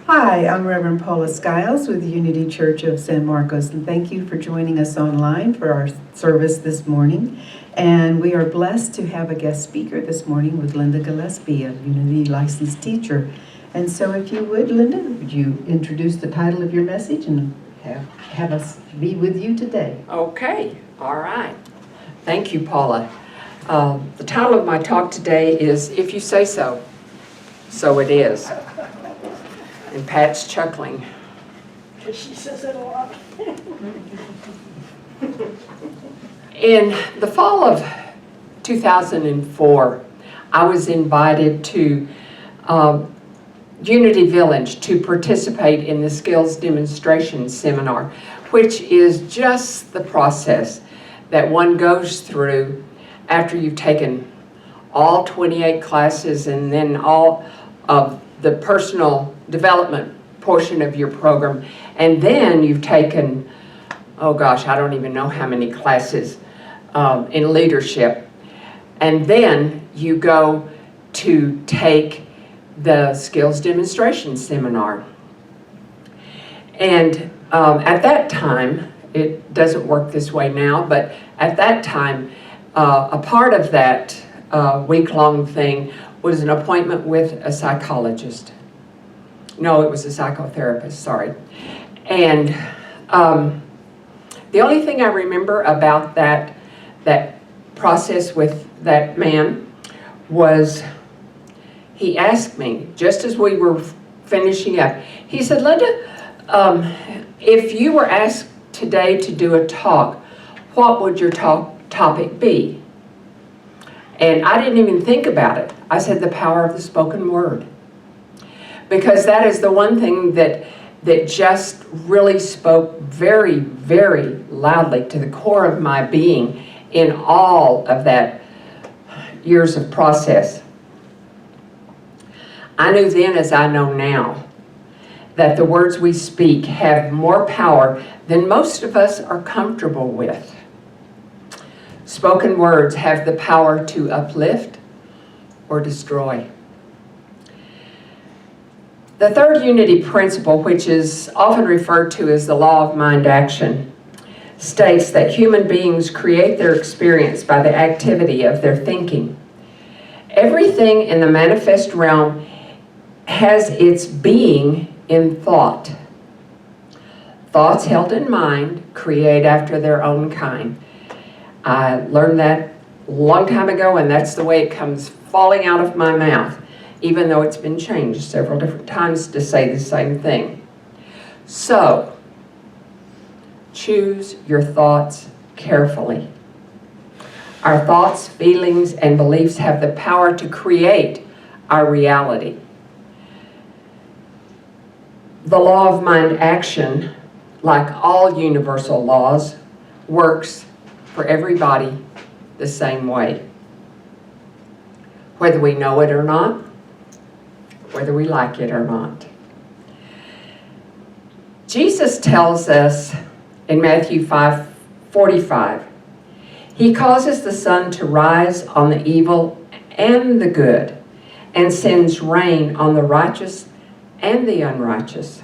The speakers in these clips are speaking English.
Hi, I'm Reverend Paula Skiles with Unity Church of San Marcos, and thank you for joining us online for our service this morning. And we are blessed to have a guest speaker this morning with Linda Gillespie, a Unity licensed teacher. And so if you would, Linda, would you introduce the title of your message and have us be with you today? Okay, all right. Thank you, Paula. The title of my talk today is If You Say So, So It Is. And Pat's chuckling. She says it a lot. In the fall of 2004, I was invited to Unity Village to participate in the Skills Demonstration Seminar, which is just the process that one goes through after you've taken all 28 classes and then all of the personal development portion of your program, and then you've taken, oh gosh, I don't even know how many classes in leadership, and then you go to take the skills demonstration seminar. And at that time, it doesn't work this way now, but at that time, a part of that week-long thing was an appointment with a psychologist. No, it was a psychotherapist, sorry. And the only thing I remember about that process with that man was he asked me, just as we were finishing up, he said, Linda, if you were asked today to do a talk, what would your topic be? And I didn't even think about it. I said the power of the spoken word. Because that is the one thing that just really spoke very, very loudly to the core of my being in all of that years of process. I knew then, as I know now, that the words we speak have more power than most of us are comfortable with. Spoken words have the power to uplift or destroy. The third unity principle, which is often referred to as the law of mind action, states that human beings create their experience by the activity of their thinking. Everything in the manifest realm has its being in thought. Thoughts held in mind create after their own kind. I learned that a long time ago, and that's the way it comes falling out of my mouth, even though it's been changed several different times to say the same thing. So, choose your thoughts carefully. Our thoughts, feelings, and beliefs have the power to create our reality. The law of mind action, like all universal laws, works for everybody the same way. Whether we know it or not, whether we like it or not. Jesus tells us in Matthew 5:45, He causes the sun to rise on the evil and the good, and sends rain on the righteous and the unrighteous.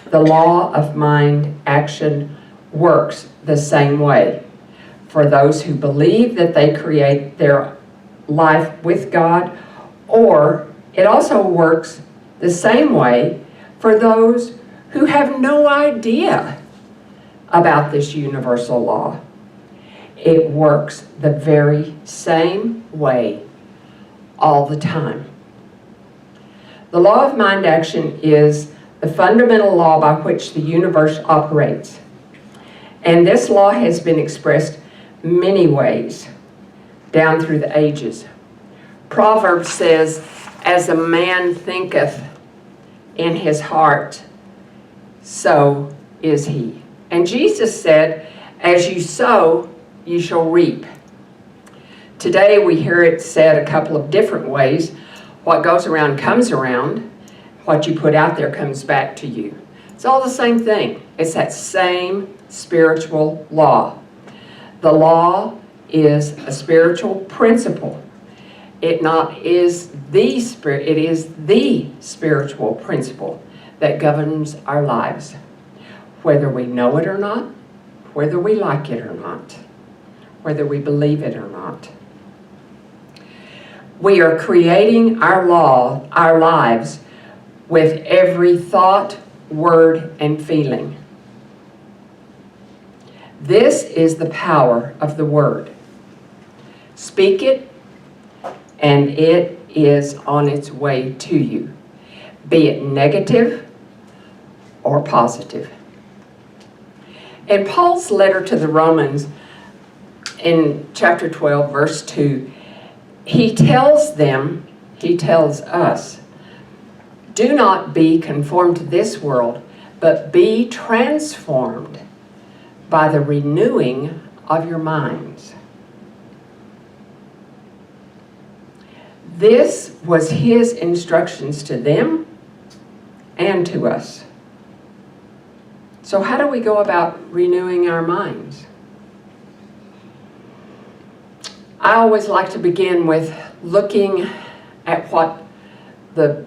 The law of mind action works the same way for those who believe that they create their life with God, or it also works the same way for those who have no idea about this universal law. It works the very same way all the time. The law of mind action is the fundamental law by which the universe operates. And this law has been expressed many ways down through the ages. Proverbs says, as a man thinketh in his heart, so is he. And Jesus said, as you sow, you shall reap. Today we hear it said a couple of different ways. What goes around comes around. What you put out there comes back to you. It's all the same thing. It's that same spiritual law. The law is a spiritual principle, It is the spiritual principle that governs our lives, whether we know it or not, whether we like it or not, whether we believe it or not. We are creating our lives with every thought, word, and feeling. This is the power of the Word. Speak it, and it is on its way to you, be it negative or positive. In Paul's letter to the Romans, in chapter 12, verse 2, he tells us, do not be conformed to this world, but be transformed by the renewing of your minds. This was his instructions to them and to us. So how do we go about renewing our minds? I always like to begin with looking at what the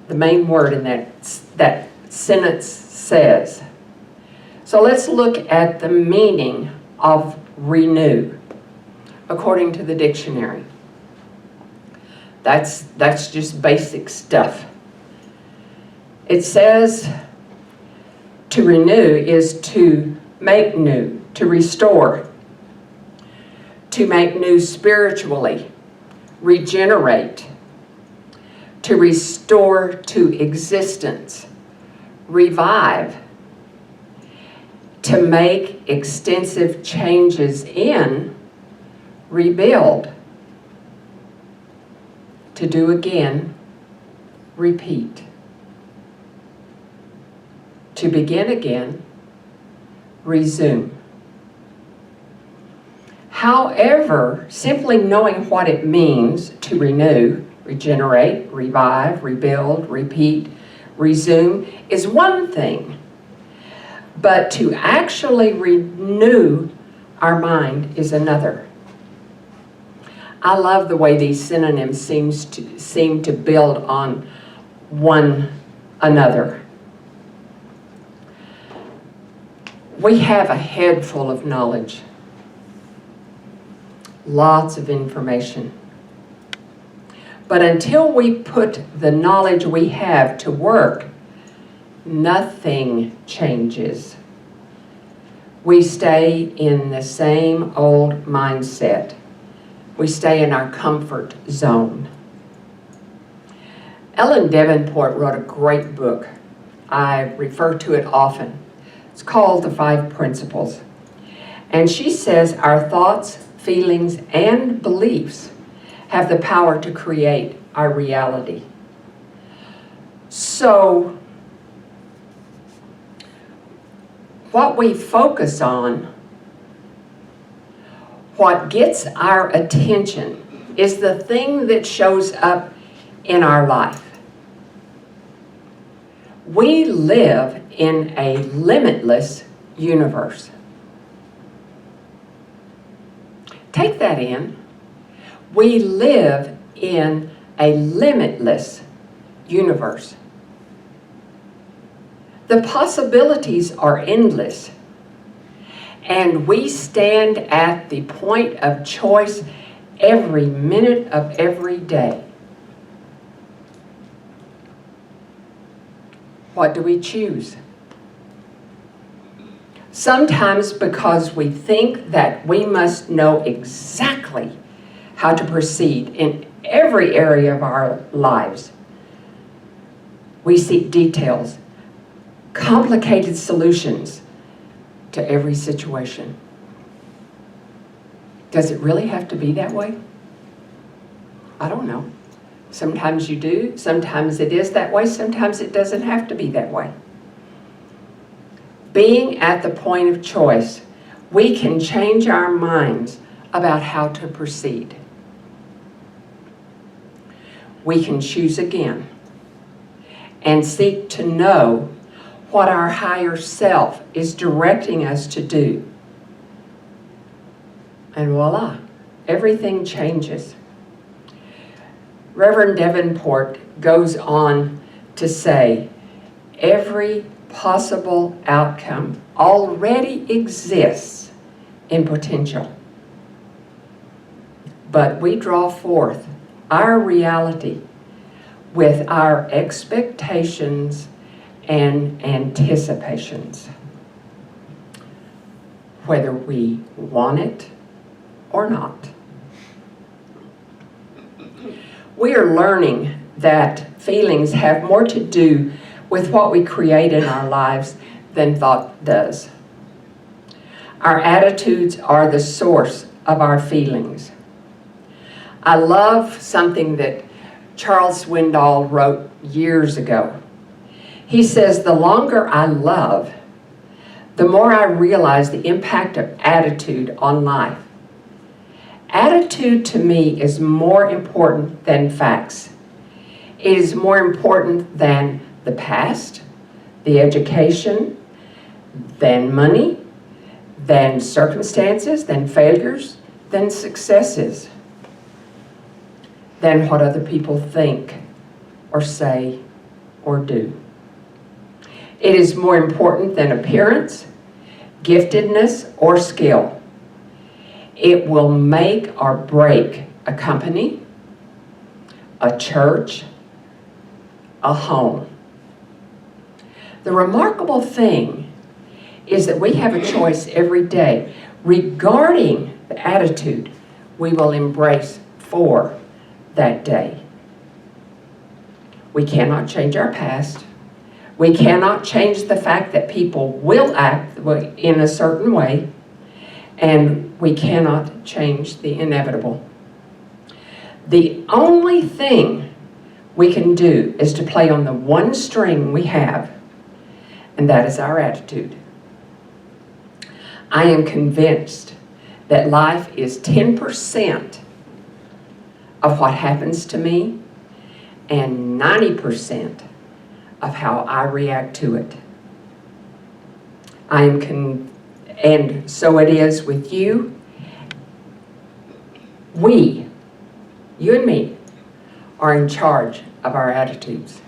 main word in that sentence says. So let's look at the meaning of renew according to the dictionary. That's just basic stuff. It says to renew is to make new, to restore, to make new spiritually, regenerate, to restore to existence, revive, to make extensive changes in, rebuild, to do again, repeat, to begin again, resume. However, simply knowing what it means to renew, regenerate, revive, rebuild, repeat, resume is one thing. But to actually renew our mind is another. I love the way these synonyms seem to build on one another. We have a head full of knowledge, lots of information. But until we put the knowledge we have to work, nothing changes. We stay in the same old mindset. We stay in our comfort zone. Ellen Davenport wrote a great book. I refer to it often. It's called The 5 Principles. And she says our thoughts, feelings, and beliefs have the power to create our reality. So, what we focus on, what gets our attention, is the thing that shows up in our life. We live in a limitless universe. Take that in. We live in a limitless universe. The possibilities are endless, and we stand at the point of choice every minute of every day. What do we choose? Sometimes because we think that we must know exactly how to proceed in every area of our lives. We seek details, complicated solutions to every situation. Does it really have to be that way? I don't know. Sometimes you do, sometimes it is that way, sometimes it doesn't have to be that way. Being at the point of choice, we can change our minds about how to proceed. We can choose again and seek to know what our higher self is directing us to do. And voila, everything changes. Reverend Davenport goes on to say, every possible outcome already exists in potential. But we draw forth our reality with our expectations and anticipations, whether we want it or not. We are learning that feelings have more to do with what we create in our lives than thought does. Our attitudes are the source of our feelings. I love something that Charles Swindoll wrote years ago. He says, the longer I love, the more I realize the impact of attitude on life. Attitude to me is more important than facts. It is more important than the past, the education, than money, than circumstances, than failures, than successes, than what other people think or say or do. It is more important than appearance, giftedness, or skill. It will make or break a company, a church, a home. The remarkable thing is that we have a choice every day regarding the attitude we will embrace for that day. We cannot change our past. We cannot change the fact that people will act in a certain way, and we cannot change the inevitable. The only thing we can do is to play on the one string we have, and that is our attitude. I am convinced that life is 10% of what happens to me and 90% of how I react to it. And so it is with you. We, you and me, are in charge of our attitudes.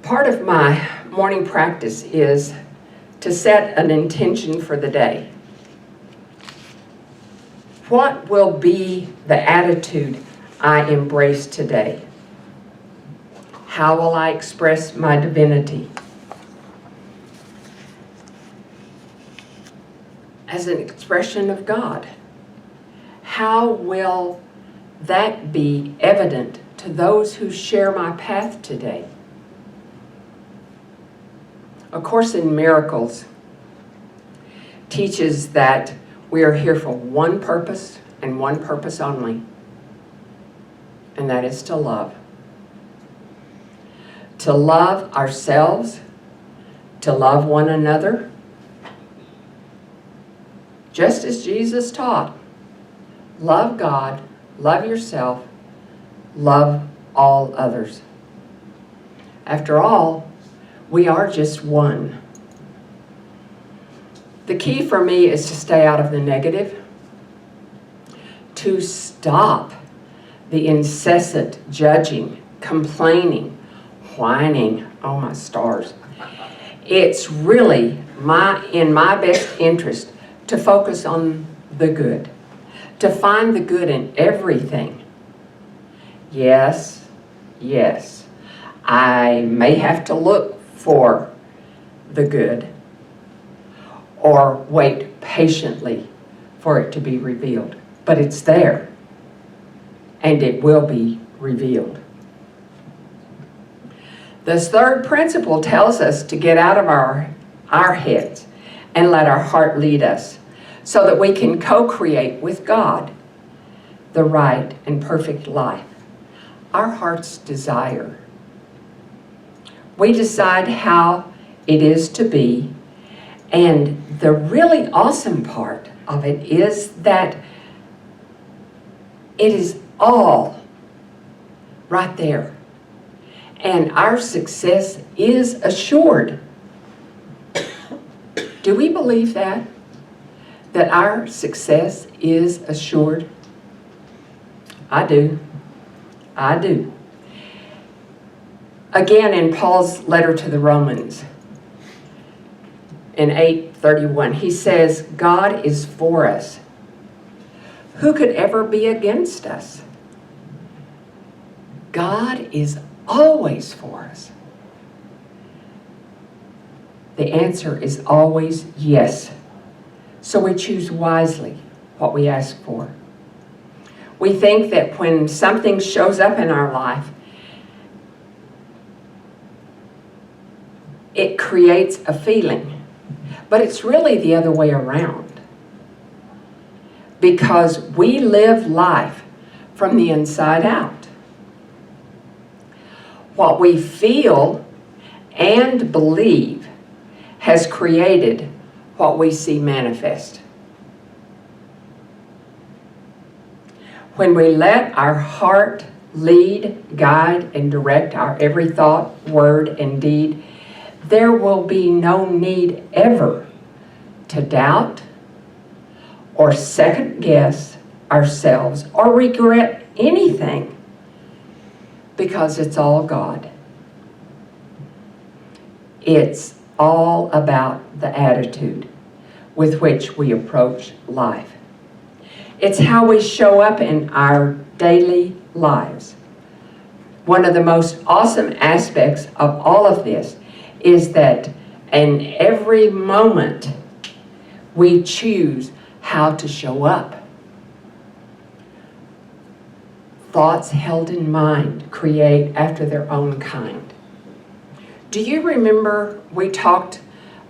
Part of my morning practice is to set an intention for the day. What will be the attitude I embrace today? How will I express my divinity? As an expression of God. How will that be evident to those who share my path today? A Course in Miracles teaches that we are here for one purpose and one purpose only, and that is to love. To love ourselves, to love one another, just as Jesus taught. Love God, love yourself, love all others. After all, we are just one. The key for me is to stay out of the negative, to stop the incessant judging, complaining, whining. Oh, my stars. It's really in my best interest to focus on the good, to find the good in everything. Yes, I may have to look for the good or wait patiently for it to be revealed. But it's there, and it will be revealed. This third principle tells us to get out of our heads and let our heart lead us so that we can co-create with God the right and perfect life. Our heart's desire. We decide how it is to be, and the really awesome part of it is that it is all right there. And our success is assured. Do we believe that? That our success is assured? I do. I do. Again, in Paul's letter to the Romans, in 8:31, he says, God is for us. Who could ever be against us? God is always for us. The answer is always yes. So we choose wisely what we ask for. We think that when something shows up in our life, it creates a feeling. But it's really the other way around. Because we live life from the inside out. What we feel and believe has created what we see manifest. When we let our heart lead, guide, and direct our every thought, word, and deed, there will be no need ever to doubt or second guess ourselves or regret anything, because it's all God. It's all about the attitude with which we approach life. It's how we show up in our daily lives. One of the most awesome aspects of all of this is that in every moment we choose how to show up. Thoughts held in mind create after their own kind. Do you remember we talked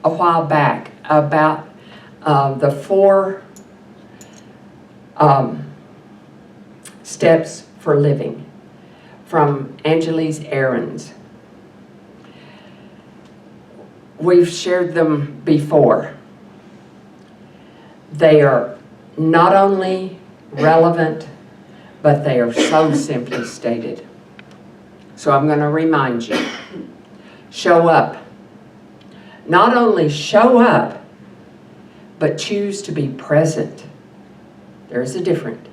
a while back about the 4 steps for living from Angeli's Errands? We've shared them before. They are not only relevant, but they are so simply stated. So I'm going to remind you. Show up. Not only show up, but choose to be present. There is a difference.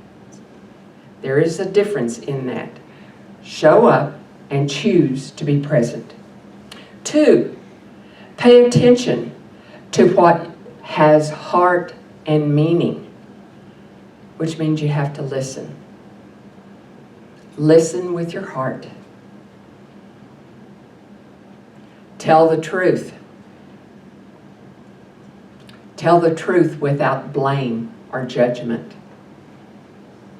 There is a difference in that. Show up and choose to be present. 2, pay attention to what has heart and meaning, which means you have to listen. Listen with your heart. Tell the truth. Tell the truth without blame or judgment.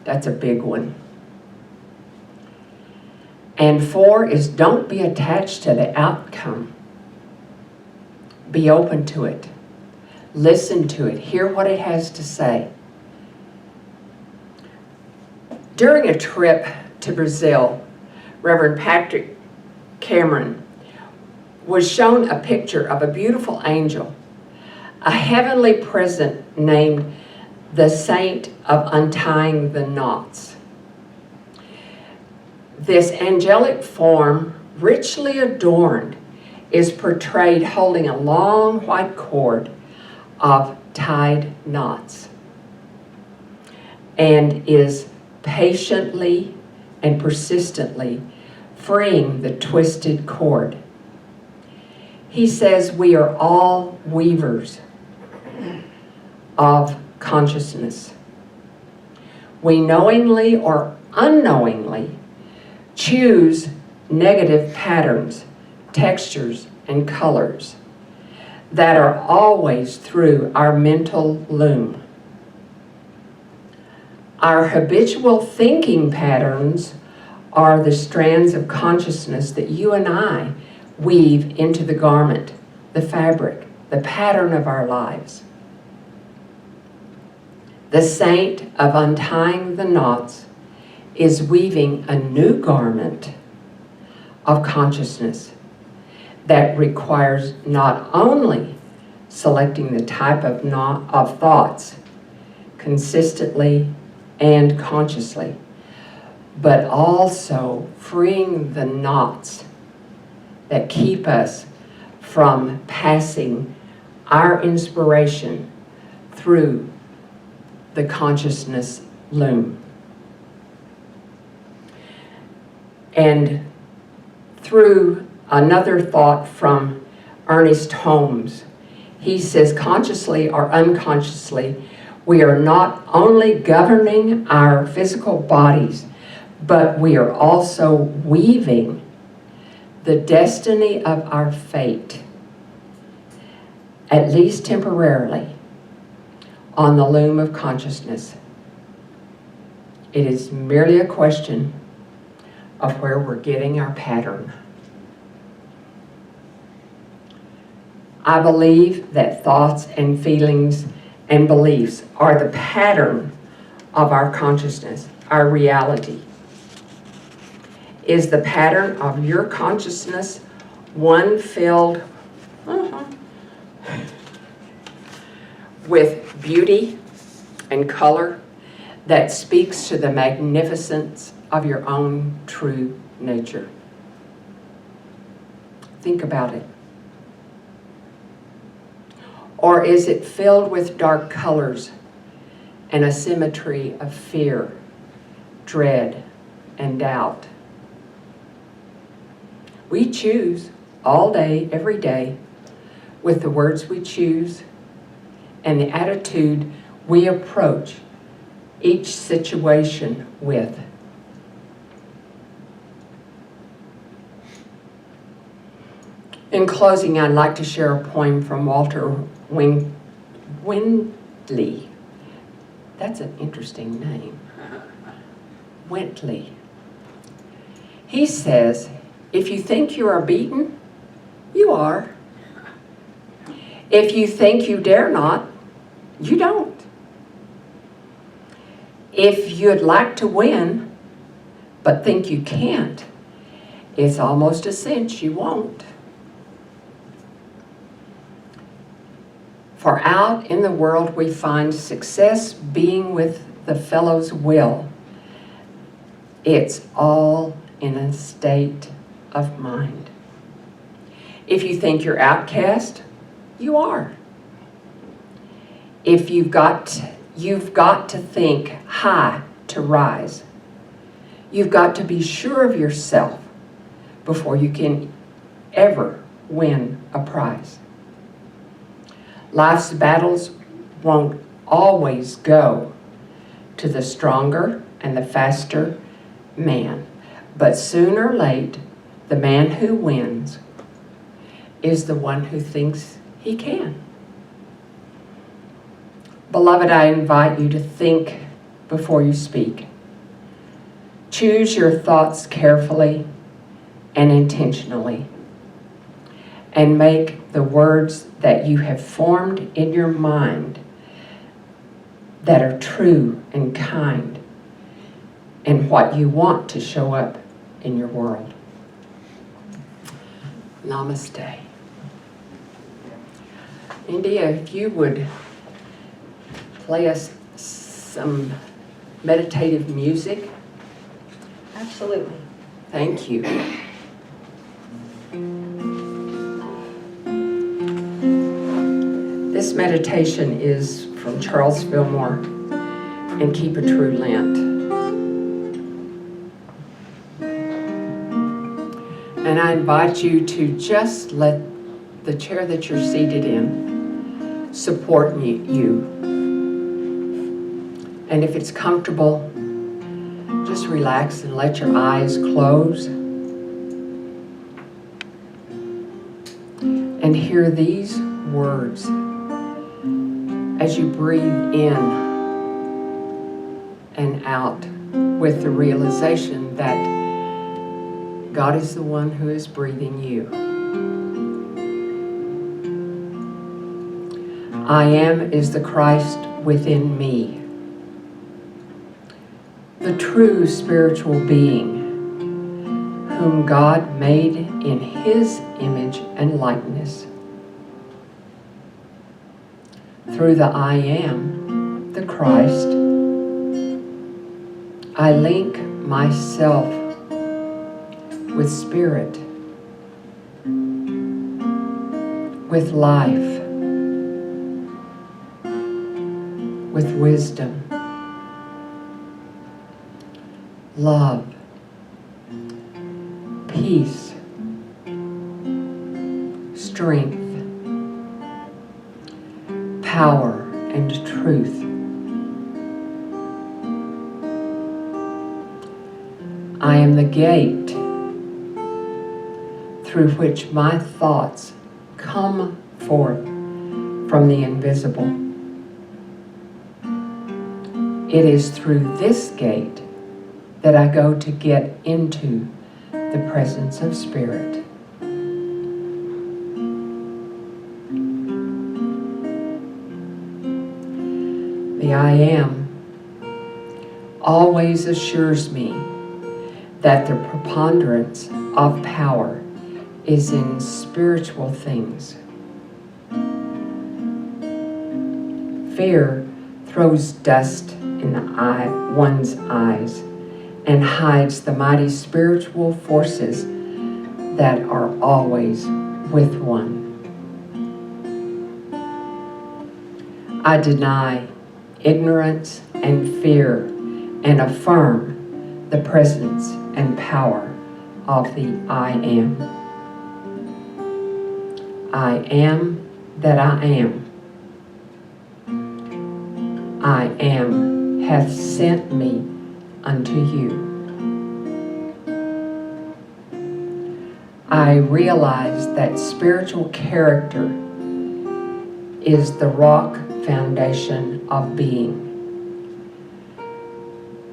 That's a big one. And 4 is don't be attached to the outcome. Be open to it. Listen to it. Hear what it has to say. During a trip to Brazil, Reverend Patrick Cameron was shown a picture of a beautiful angel, a heavenly presence named the Saint of Untying the Knots. This angelic form, richly adorned, is portrayed holding a long white cord of tied knots and is patiently and persistently freeing the twisted cord. He says we are all weavers of consciousness. We knowingly or unknowingly choose negative patterns, textures, and colors that are always through our mental loom. Our habitual thinking patterns are the strands of consciousness that you and I weave into the garment, the fabric, the pattern of our lives. The Saint of Untying the Knots is weaving a new garment of consciousness that requires not only selecting the type of thoughts consistently and consciously, but also freeing the knots that keep us from passing our inspiration through the consciousness loom. And through another thought from Ernest Holmes, he says, consciously or unconsciously, we are not only governing our physical bodies, but we are also weaving the destiny of our fate, at least temporarily, on the loom of consciousness. It is merely a question of where we're getting our pattern. I believe that thoughts and feelings and beliefs are the pattern of our consciousness, our reality. Is the pattern of your consciousness one filled with beauty and color that speaks to the magnificence of your own true nature? Think about it. Or is it filled with dark colors and a symmetry of fear, dread, and doubt? We choose all day, every day, with the words we choose and the attitude we approach each situation with. In closing, I'd like to share a poem from Walter Windley. That's an interesting name. Windley. He says, if you think you are beaten, you are. If you think you dare not, you don't. If you'd like to win, but think you can't, it's almost a cinch you won't. For out in the world we find success being with the fellow's will. It's all in a state of mind. If you think you're outcast, you are. If you've got to think high to rise. You've got to be sure of yourself before you can ever win a prize. Life's battles won't always go to the stronger and the faster man, but sooner or late, the man who wins is the one who thinks he can. Beloved, I invite you to think before you speak. Choose your thoughts carefully and intentionally, and make the words that you have formed in your mind that are true and kind and what you want to show up in your world. Namaste. India, if you would play us some meditative music. Absolutely. Thank you. This meditation is from Charles Fillmore and Keep a True Lent. And I invite you to just let the chair that you're seated in support you. And if it's comfortable, just relax and let your eyes close. And hear these words as you breathe in and out with the realization that God is the one who is breathing you. I am is the Christ within me, the true spiritual being whom God made in His image and likeness. Through the I am, the Christ, I link myself with spirit, with life, with wisdom, love, peace, strength, power, and truth. I am the gate through which my thoughts come forth from the invisible. It is through this gate that I go to get into the presence of Spirit. The I Am always assures me that the preponderance of power is in spiritual things. Fear throws dust in one's eyes and hides the mighty spiritual forces that are always with one. I deny ignorance and fear and affirm the presence and power of the I Am. I am that I am. I am hath sent me unto you. I realize that spiritual character is the rock foundation of being.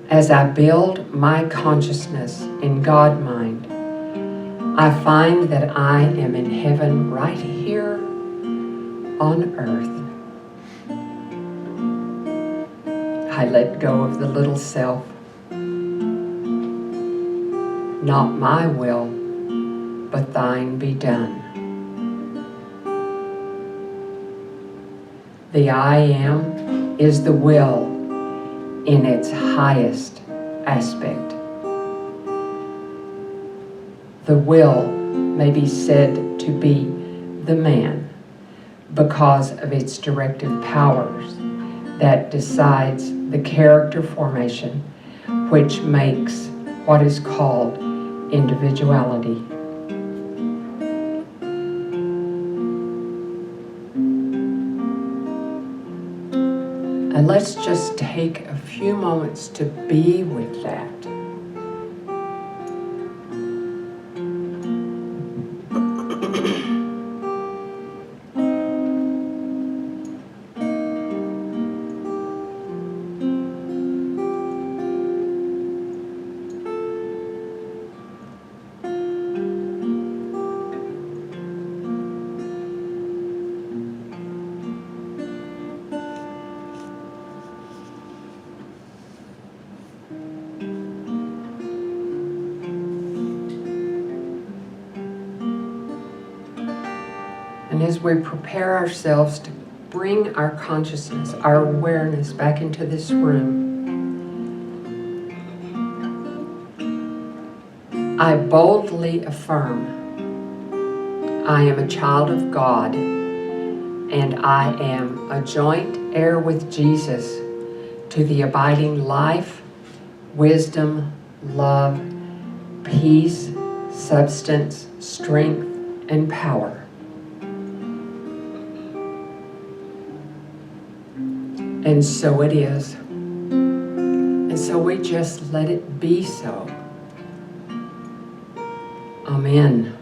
As I build my consciousness in God mind, I find that I am in heaven right here on earth. I let go of the little self. Not my will, but thine be done. The I Am is the will in its highest aspect. The will may be said to be the man because of its directive powers that decides the character formation which makes what is called individuality. And let's just take a few moments to be with that. And as we prepare ourselves to bring our consciousness, our awareness back into this room, I boldly affirm, I am a child of God, and I am a joint heir with Jesus to the abiding life, wisdom, love, peace, substance, strength, and power. And so it is. And so we just let it be so. Amen.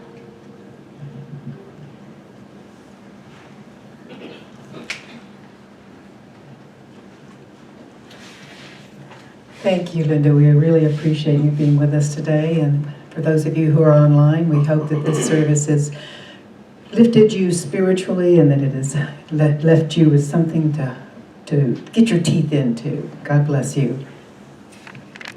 Thank you, Linda. We really appreciate you being with us today. And for those of you who are online, we hope that this service has lifted you spiritually and that it has left you with something to get your teeth into. God bless you.